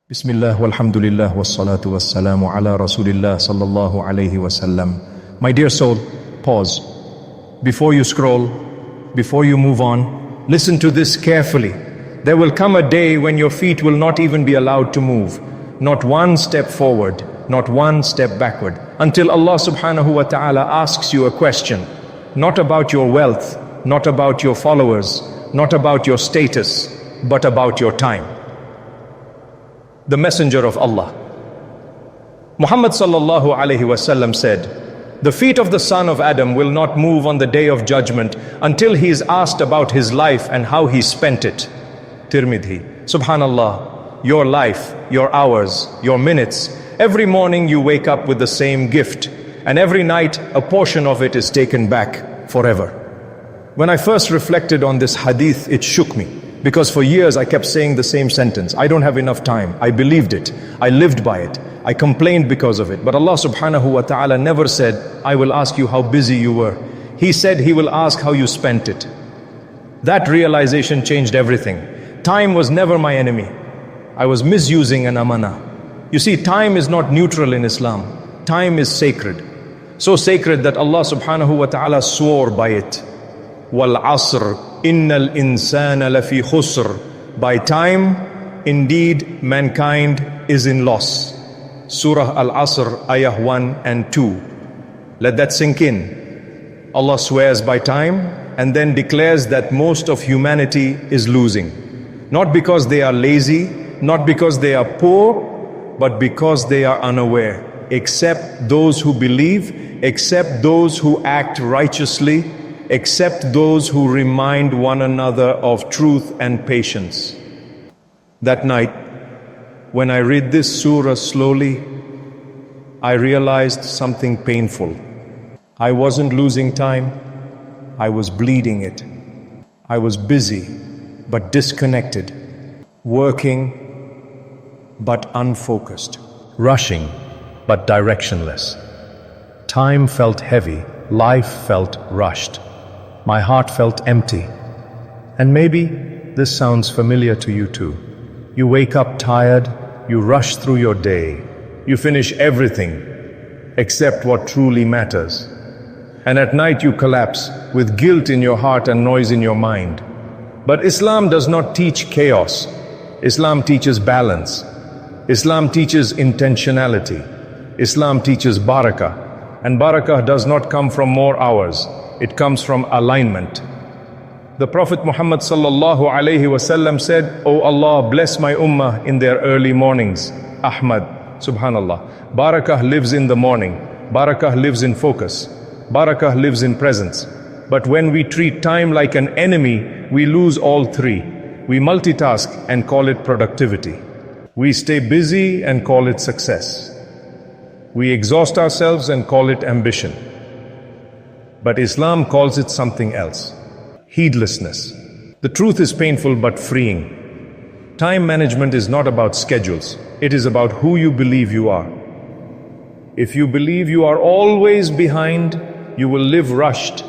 Bismillah, walhamdulillah, wassalatu wassalamu ala Rasulillah Sallallahu Alayhi Wasallam. My dear soul, pause. Before you scroll, before you move on, listen to this carefully. There will come a day when your feet will not even be allowed to move. Not one step forward, not one step backward. Until Allah Subḥānahu wa ta'ala asks you a question. Not about your wealth, not about your followers, not about your status, but about your time. The Messenger of Allah, Muhammad Sallallāhu Alayhi Wasallam said, the feet of the son of Adam will not move on the day of judgment until he is asked about his life and how he spent it. Tirmidhi. Subhanallah, your life, your hours, your minutes, every morning you wake up with the same gift, and every night a portion of it is taken back forever. When I first reflected on this hadith, it shook me. Because for years I kept saying the same sentence. I don't have enough time. I believed it. I lived by it. I complained because of it. But Allah Subḥānahu wa ta'ala never said, I will ask you how busy you were. He said He will ask how you spent it. That realization changed everything. Time was never my enemy. I was misusing an amānah. You see, time is not neutral in Islam. Time is sacred. So sacred that Allah Subḥānahu wa ta'ala swore by it. Wal asr, innal insana lafi khusr. By time, indeed, mankind is in loss. Surah Al-Asr, Ayah 1 and 2. Let that sink in. Allah swears by time and then declares that most of humanity is losing. Not because they are lazy, not because they are poor, but because they are unaware. Except those who believe, except those who act righteously, except those who remind one another of truth and patience. That night, when I read this surah slowly, I realized something painful. I wasn't losing time, I was bleeding it. I was busy, but disconnected, working, but unfocused, rushing, but directionless. Time felt heavy, life felt rushed. My heart felt empty. And maybe this sounds familiar to you too. You wake up tired, you rush through your day, you finish everything except what truly matters. And at night you collapse with guilt in your heart and noise in your mind. But Islam does not teach chaos. Islam teaches balance. Islam teaches intentionality. Islam teaches barakah. And barakah does not come from more hours. It comes from alignment. The Prophet Muhammad Sallallāhu Alayhi Wasallam said, O Allah, bless my ummah in their early mornings. Ahmad, subhanallah. Barakah lives in the morning. Barakah lives in focus. Barakah lives in presence. But when we treat time like an enemy, we lose all three. We multitask and call it productivity. We stay busy and call it success. We exhaust ourselves and call it ambition. But Islam calls it something else. Heedlessness. The truth is painful but freeing. Time management is not about schedules. It is about who you believe you are. If you believe you are always behind, you will live rushed.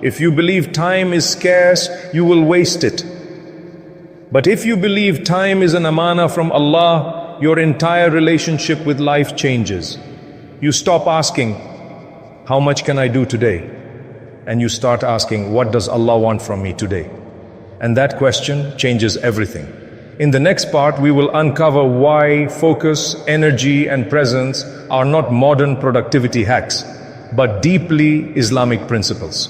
If you believe time is scarce, you will waste it. But if you believe time is an amānah from Allah, your entire relationship with life changes. You stop asking, how much can I do today? And you start asking, what does Allah want from me today? And that question changes everything. In the next part, we will uncover why focus, energy, and presence are not modern productivity hacks, but deeply Islamic principles.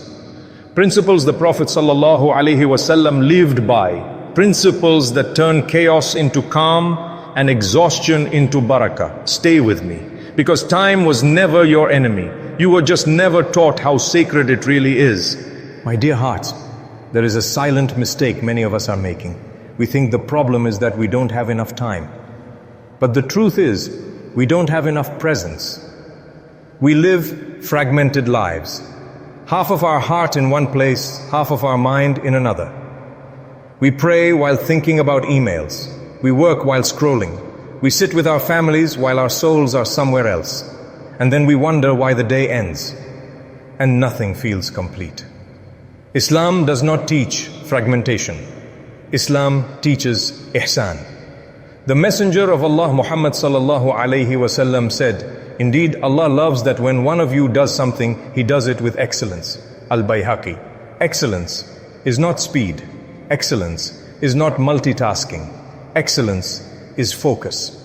Principles the Prophet Sallallahu Alayhi Wasallam lived by. Principles that turn chaos into calm and exhaustion into barakah. Stay with me. Because time was never your enemy. You were just never taught how sacred it really is. My dear hearts, there is a silent mistake many of us are making. We think the problem is that we don't have enough time. But the truth is, we don't have enough presence. We live fragmented lives. Half of our heart in one place, half of our mind in another. We pray while thinking about emails. We work while scrolling. We sit with our families while our souls are somewhere else. And then we wonder why the day ends and nothing feels complete. Islam does not teach fragmentation. Islam teaches ihsan. The Messenger of Allah Muhammad Sallallāhu Alayhi said, indeed Allah loves that when one of you does something, he does it with excellence. Al-Bayhaqi. Excellence is not speed. Excellence is not multitasking. Excellence is focus.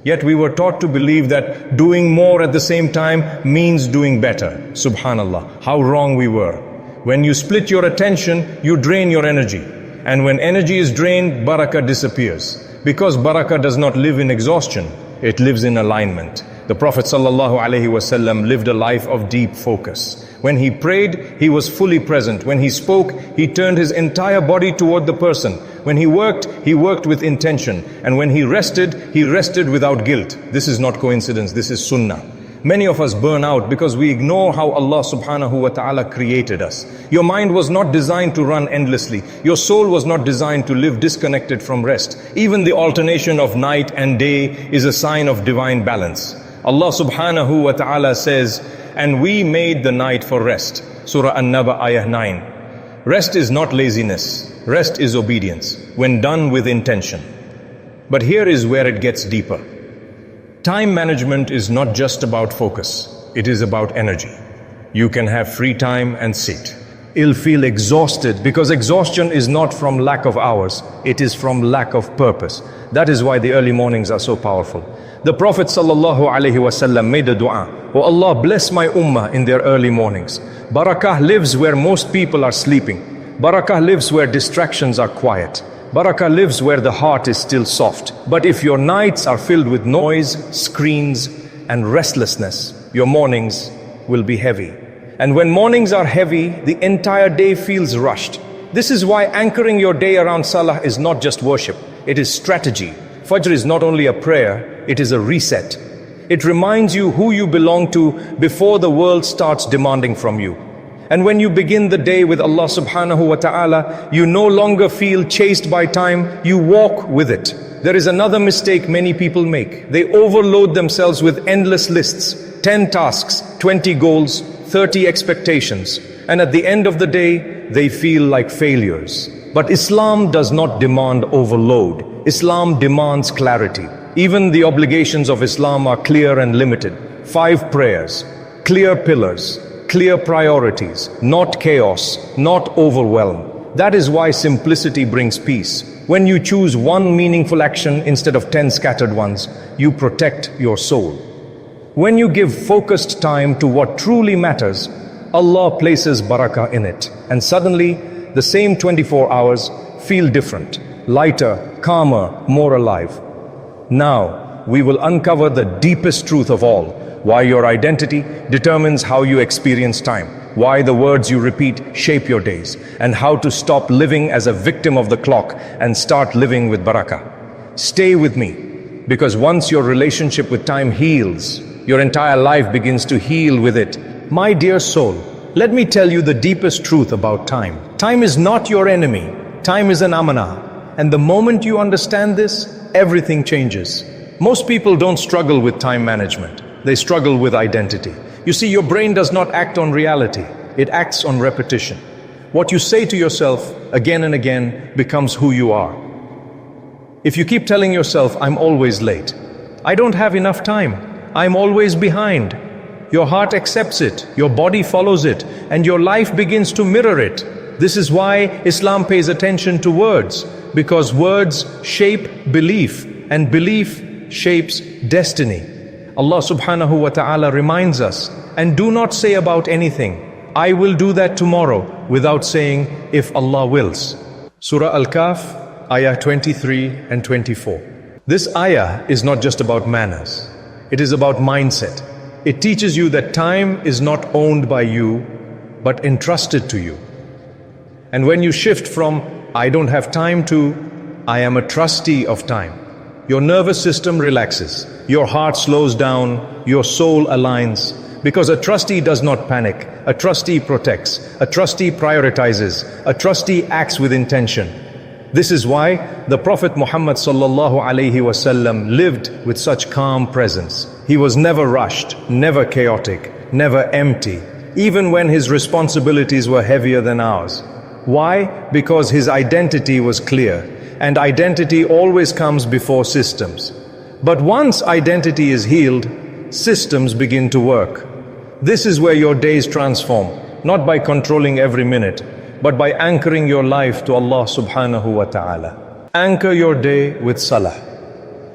Yet we were taught to believe that doing more at the same time means doing better. Subhanallah, how wrong we were. When you split your attention, you drain your energy. And when energy is drained, barakah disappears. Because barakah does not live in exhaustion, it lives in alignment. The Prophet ﷺ lived a life of deep focus. When he prayed, he was fully present. When he spoke, he turned his entire body toward the person. When he worked with intention. And when he rested without guilt. This is not coincidence, this is sunnah. Many of us burn out because we ignore how Allah Subḥānahu wa ta'ala created us. Your mind was not designed to run endlessly. Your soul was not designed to live disconnected from rest. Even the alternation of night and day is a sign of divine balance. Allah Subḥānahu wa ta'ala says, and we made the night for rest. Surah An-Naba, Ayah 9. Rest is not laziness. Rest is obedience, when done with intention. But here is where it gets deeper. Time management is not just about focus. It is about energy. You can have free time and sit. You'll feel exhausted because exhaustion is not from lack of hours. It is from lack of purpose. That is why the early mornings are so powerful. The Prophet ﷺ made a dua. Oh Allah, bless my ummah in their early mornings. Barakah lives where most people are sleeping. Barakah lives where distractions are quiet. Barakah lives where the heart is still soft. But if your nights are filled with noise, screens, and restlessness, your mornings will be heavy. And when mornings are heavy, the entire day feels rushed. This is why anchoring your day around Salah is not just worship, it is strategy. Fajr is not only a prayer, it is a reset. It reminds you who you belong to before the world starts demanding from you. And when you begin the day with Allah Subḥānahu wa ta'ala, you no longer feel chased by time, you walk with it. There is another mistake many people make. They overload themselves with endless lists, 10 tasks, 20 goals, 30 expectations. And at the end of the day, they feel like failures. But Islam does not demand overload. Islam demands clarity. Even the obligations of Islam are clear and limited. 5 prayers, clear pillars, clear priorities, not chaos, not overwhelm. That is why simplicity brings peace. When you choose one meaningful action instead of 10 scattered ones, you protect your soul. When you give focused time to what truly matters, Allah places barakah in it. And suddenly, the same 24 hours feel different, lighter, calmer, more alive. Now, we will uncover the deepest truth of all. Why your identity determines how you experience time, why the words you repeat shape your days, and how to stop living as a victim of the clock and start living with barakah. Stay with me, because once your relationship with time heals, your entire life begins to heal with it. My dear soul, let me tell you the deepest truth about time. Time is not your enemy. Time is an amānah. And the moment you understand this, everything changes. Most people don't struggle with time management. They struggle with identity. You see, your brain does not act on reality. It acts on repetition. What you say to yourself again and again becomes who you are. If you keep telling yourself, I'm always late, I don't have enough time, I'm always behind, your heart accepts it, your body follows it, and your life begins to mirror it. This is why Islam pays attention to words, because words shape belief, and belief shapes destiny. Allah Subḥānahu wa ta'ala reminds us, and do not say about anything, I will do that tomorrow, without saying, if Allah wills. Surah Al-Kahf, Ayah 23 and 24. This ayah is not just about manners. It is about mindset. It teaches you that time is not owned by you, but entrusted to you. And when you shift from, I don't have time to, I am a trustee of time, your nervous system relaxes, your heart slows down, your soul aligns. Because a trustee does not panic, a trustee protects, a trustee prioritizes, a trustee acts with intention. This is why the Prophet Muhammad Sallallāhu Alayhi lived with such calm presence. He was never rushed, never chaotic, never empty, even when his responsibilities were heavier than ours. Why? Because his identity was clear. and identity always comes before systems. But once identity is healed, systems begin to work. This is where your days transform, not by controlling every minute, but by anchoring your life to Allah Subḥānahu wa ta'ala. Anchor your day with Salah.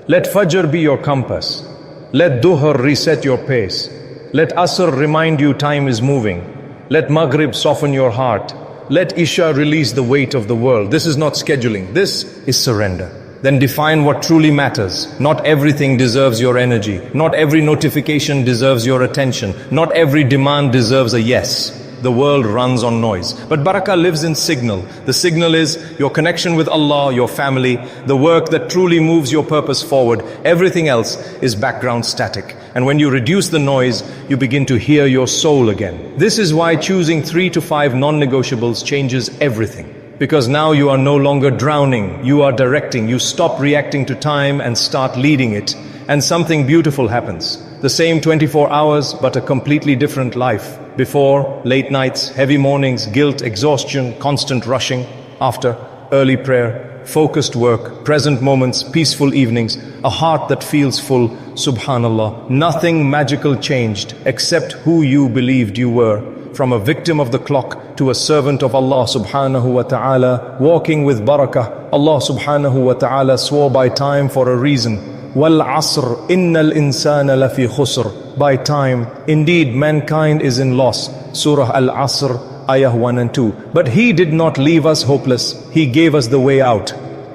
Let Fajr be your compass. Let Duhr reset your pace. Let Asr remind you time is moving. Let Maghrib soften your heart. Let Isha release the weight of the world. This is not scheduling, this is surrender. Then define what truly matters. Not everything deserves your energy. Not every notification deserves your attention. Not every demand deserves a yes. The world runs on noise. But Barakah lives in signal. The signal is your connection with Allah, your family, the work that truly moves your purpose forward. Everything else is background static. And when you reduce the noise, you begin to hear your soul again. This is why choosing 3 to 5 non-negotiables changes everything. Because now you are no longer drowning, you are directing. You stop reacting to time and start leading it. And something beautiful happens. The same 24 hours, but a completely different life. Before, late nights, heavy mornings, guilt, exhaustion, constant rushing. After, early prayer, focused work, present moments, peaceful evenings, a heart that feels full. Subhanallah, nothing magical changed except who you believed you were. From a victim of the clock to a servant of Allah Subḥānahu wa ta'ala, walking with Barakah. Allah Subḥānahu wa ta'ala swore by time for a reason. وَالْعَصْرِ إِنَّ الْإِنسَانَ لَفِي خُسْرٍ. By time, indeed mankind is in loss. Surah Al-Asr, Ayah 1 and 2. But He did not leave us hopeless. He gave us the way out.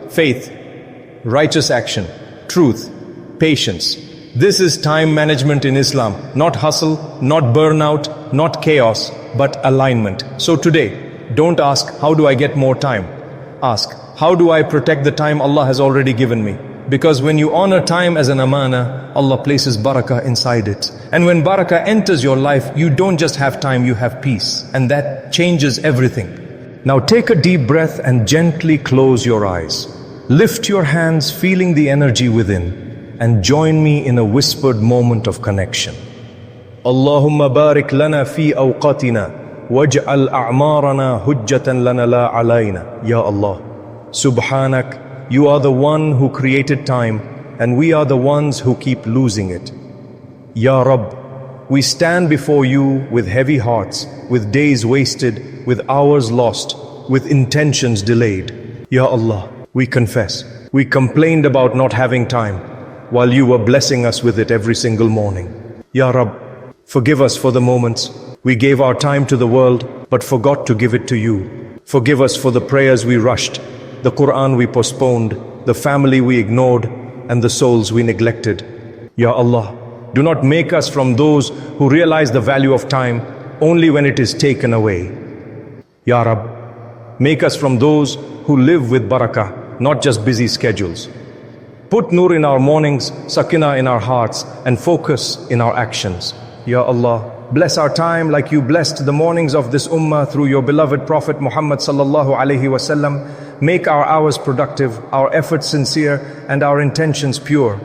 Faith, righteous action, truth, patience. This is time management in Islam. Not hustle, not burnout, not chaos, but alignment. So today, don't ask, how do I get more time? Ask, how do I protect the time Allah has already given me? Because when you honor time as an amānah, Allah places barakah inside it. And when barakah enters your life, you don't just have time, you have peace. And that changes everything. Now take a deep breath and gently close your eyes. Lift your hands, feeling the energy within, and join me in a whispered moment of connection. Allahumma barik lana fi awqatina, waj'al a'marana hujjatan lana la alayna. Ya Allah, Subhanak, You are the one who created time, and we are the ones who keep losing it. Ya Rabb, we stand before you with heavy hearts, with days wasted, with hours lost, with intentions delayed. Ya Allah, we confess, we complained about not having time, while you were blessing us with it every single morning. Ya Rabb, forgive us for the moments we gave our time to the world, but forgot to give it to you. Forgive us for the prayers we rushed, the Qur'an we postponed, the family we ignored, and the souls we neglected. Ya Allah, do not make us from those who realize the value of time only when it is taken away. Ya Rabb, make us from those who live with barakah, not just busy schedules. Put nur in our mornings, sakinah in our hearts, and focus in our actions. Ya Allah, bless our time like you blessed the mornings of this ummah through your beloved Prophet Muhammad Sallallāhu Alayhi wasallam. Make our hours productive, our efforts sincere, and our intentions pure.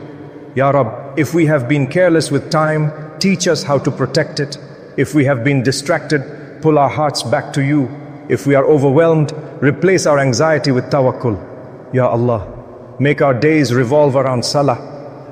Ya Rabb, if we have been careless with time, teach us how to protect it. If we have been distracted, pull our hearts back to you. If we are overwhelmed, replace our anxiety with tawakkul. Ya Allah, make our days revolve around salah,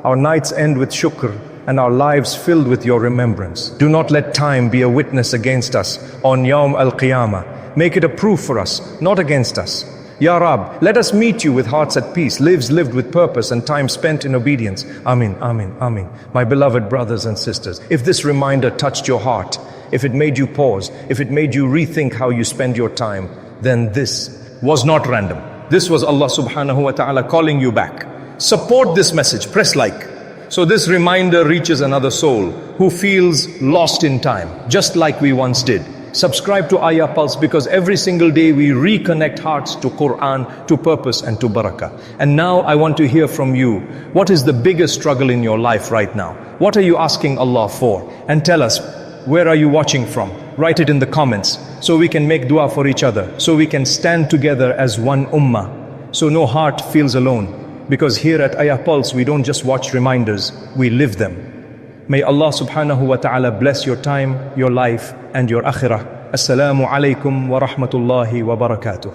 our nights end with shukr, and our lives filled with your remembrance. Do not let time be a witness against us on Yawm al-Qiyamah. Make it a proof for us, not against us. Ya Rab, let us meet you with hearts at peace, lives lived with purpose, and time spent in obedience. Amin, amin, amin. My beloved brothers and sisters, if this reminder touched your heart, if it made you pause, if it made you rethink how you spend your time, then this was not random. This was Allah Subḥānahu wa ta'ala calling you back. Support this message, press like. So this reminder reaches another soul who feels lost in time, just like we once did. Subscribe to Ayah Pulse, because every single day we reconnect hearts to Qur'an, to purpose, and to barakah. And now I want to hear from you. What is the biggest struggle in your life right now? What are you asking Allah for? And tell us, where are you watching from? Write it in the comments so we can make dua for each other, so we can stand together as one ummah, so no heart feels alone. Because here at Ayah Pulse, we don't just watch reminders, we live them. May Allah Subḥānahu wa ta'ala bless your time, your life, and your Akhirah. Assalamu alaikum wa rahmatullahi wa barakatuh.